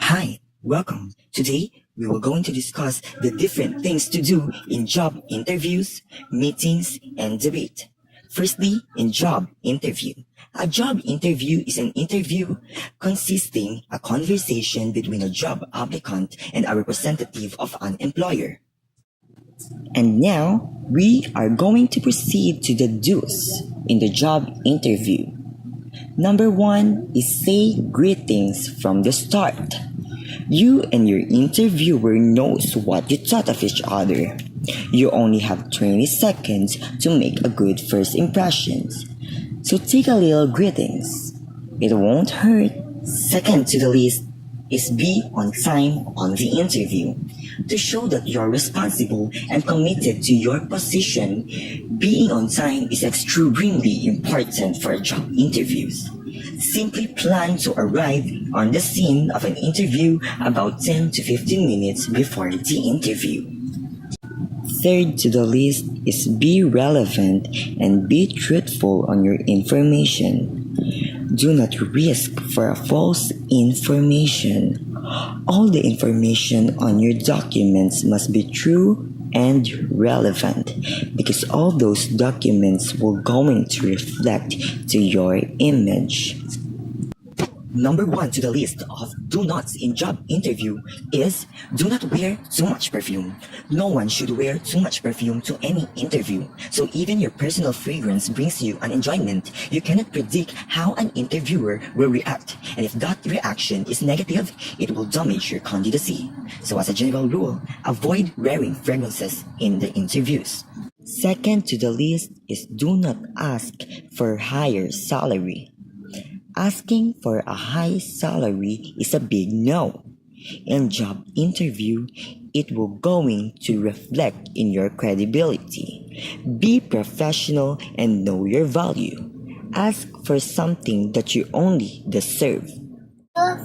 Hi, welcome. Today, we will going to discuss the different things to do in job interviews, meetings, and debate. Firstly, in job interview. A job interview is an interview consisting a conversation between a job applicant and a representative of an employer. And now, we are going to proceed to the do's in the job interview. Number one is say greetings from the start. You and your interviewer knows what you thought of each other. You only have 20 seconds to make a good first impression. So take a little greetings. It won't hurt. Second to the list is be on time on the interview. To show that you're responsible and committed to your position, being on time is extremely important for job interviews. Simply plan to arrive on the scene of an interview about 10 to 15 minutes before the interview. Third to the list is be relevant and be truthful on your information. Do not risk for a false information. All the information on your documents must be true and relevant because all those documents will going to reflect to your image. Number one to the list of do nots in job interview is do not wear too much perfume. No one should wear too much perfume to any interview. So even your personal fragrance brings you an enjoyment. You cannot predict how an interviewer will react. And if that reaction is negative, it will damage your candidacy. So as a general rule, avoid wearing fragrances in the interviews. Second to the list is do not ask for higher salary. Asking for a high salary is a big no. In job interview, it will going to reflect in your credibility. Be professional and know your value. Ask for something that you only deserve.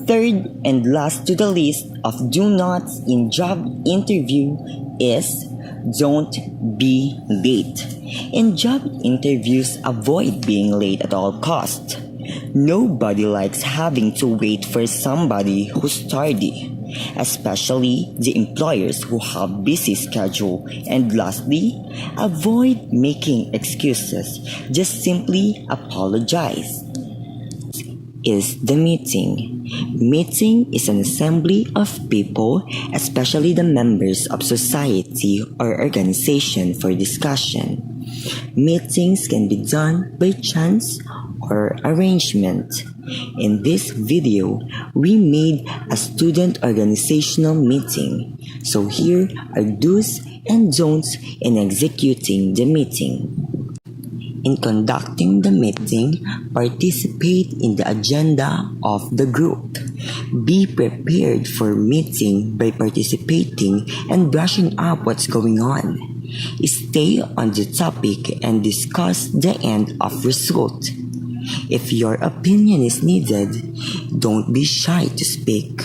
Third and last to the list of do nots in job interview is don't be late. In job interviews, avoid being late at all costs. Nobody likes having to wait for somebody who's tardy, especially the employers who have busy schedule. And lastly, avoid making excuses. Just simply apologize. Is the meeting. Meeting is an assembly of people, especially the members of society or organization for discussion. Meetings can be done by chance or arrangement. In this video, we made a student organizational meeting. So here are do's and don'ts in executing the meeting. In conducting the meeting, participate in the agenda of the group. Be prepared for meeting by participating and brushing up what's going on. Stay on the topic and discuss the end of result. If your opinion is needed, don't be shy to speak.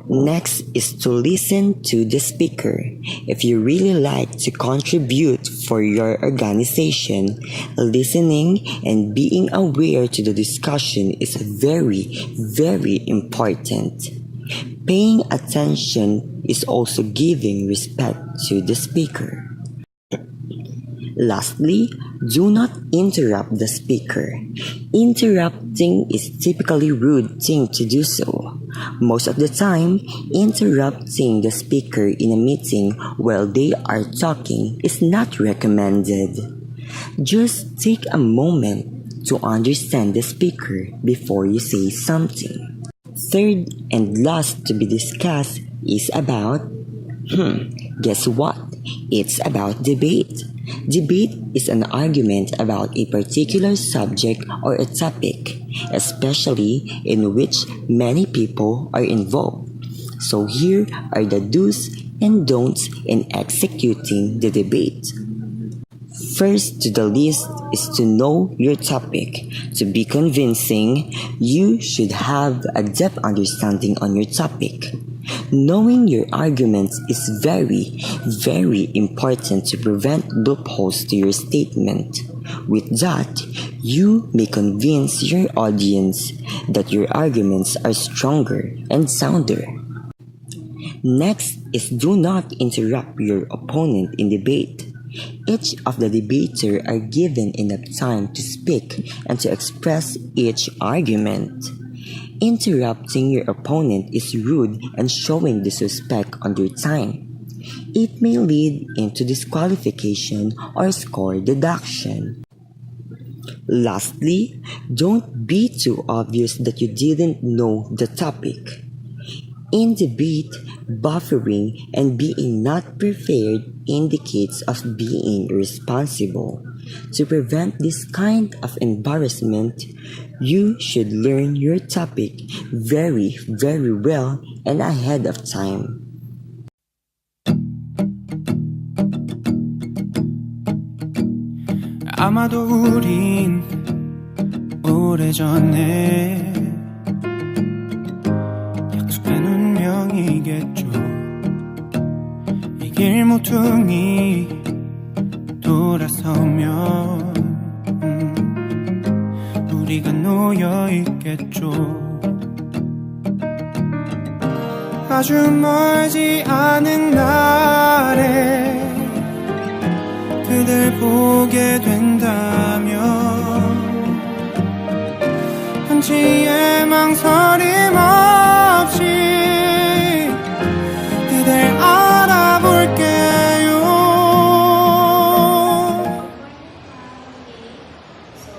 Next is to listen to the speaker. If you really like to contribute for your organization, listening and being aware to the discussion is very, very important. Paying attention is also giving respect to the speaker. Lastly, do not interrupt the speaker. Interrupting is typically rude thing to do so. Most of the time, interrupting the speaker in a meeting while they are talking is not recommended. Just take a moment to understand the speaker before you say something. Third and last to be discussed is about, guess what? It's about debate. Debate is an argument about a particular subject or a topic, especially in which many people are involved. So here are the do's and don'ts in executing the debate. First to the list is to know your topic. To be convincing, you should have a depth understanding on your topic. Knowing your arguments is very, very important to prevent loopholes to your statement. With that, you may convince your audience that your arguments are stronger and sounder. Next is do not interrupt your opponent in debate. Each of the debater are given enough time to speak and to express each argument. Interrupting your opponent is rude and showing disrespect on their time. It may lead into disqualification or score deduction. Lastly, don't be too obvious that you didn't know the topic. In debate, buffering and being not prepared indicates of being irresponsible. To prevent this kind of embarrassment, you should learn your topic very, very well and ahead of time. 아마도 우린 오래전에 약속한 운명이겠죠. 이 길 모퉁이 돌아서면 우리가 놓여 있겠죠. 아주 멀지 않은 날에 그댈 보게 된다면 한치의 망설임 없이 그댈 알아볼게요. So,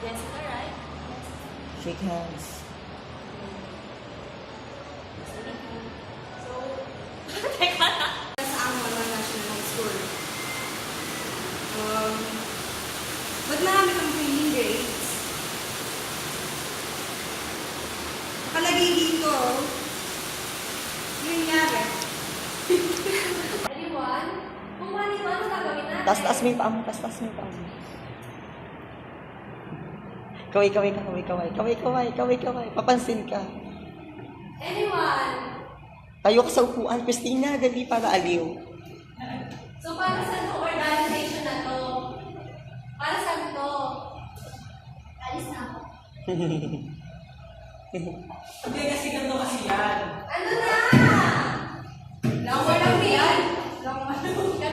Jessica, right? Shake hands. So, teka na. Sa Angola National School. Ba't marami kang failing grades? Nakalagay dito. Yung nangyari. Anyone? Kung mali ba, ano gagawin natin? Tas mo yung paa mo. Tas mo yung paa mo. Kaway. Papansin ka. Anyone? Tayo ka sa upuan, Christina. Dali para aliw. So, para saan itong organization na to? Para saan to? Alis na ako. Hindi kasi ganito kasi yan. Ano na? Lawa lang yan.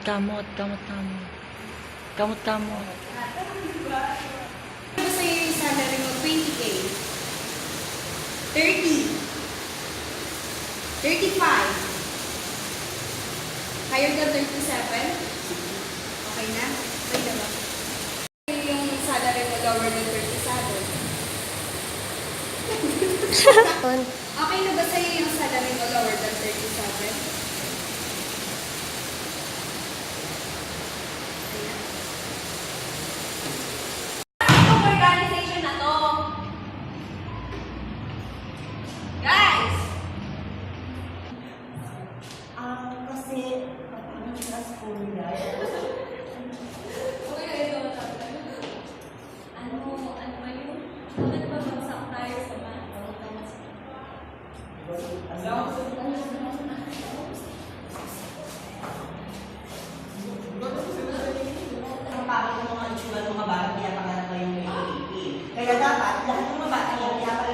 Kamot. Ano sa'yo yung salary mo? 20K? 30? 35? Higher than 37? Okay na? Okay na ba? Yung salary mo lower than 37? Okay na ba sa'yo yung salary mo lower than 37? Itong organization na to? Guys! Kasi, sa school yan. Okay na ito. Ano ba yun? Bakit ba bagsak tayo sa mga? Ang pangit ng mga itsura ng mga bata, kaya pangarap kayong may AAP. Kaya dapat, lahat ng mga bata yan, kaya pala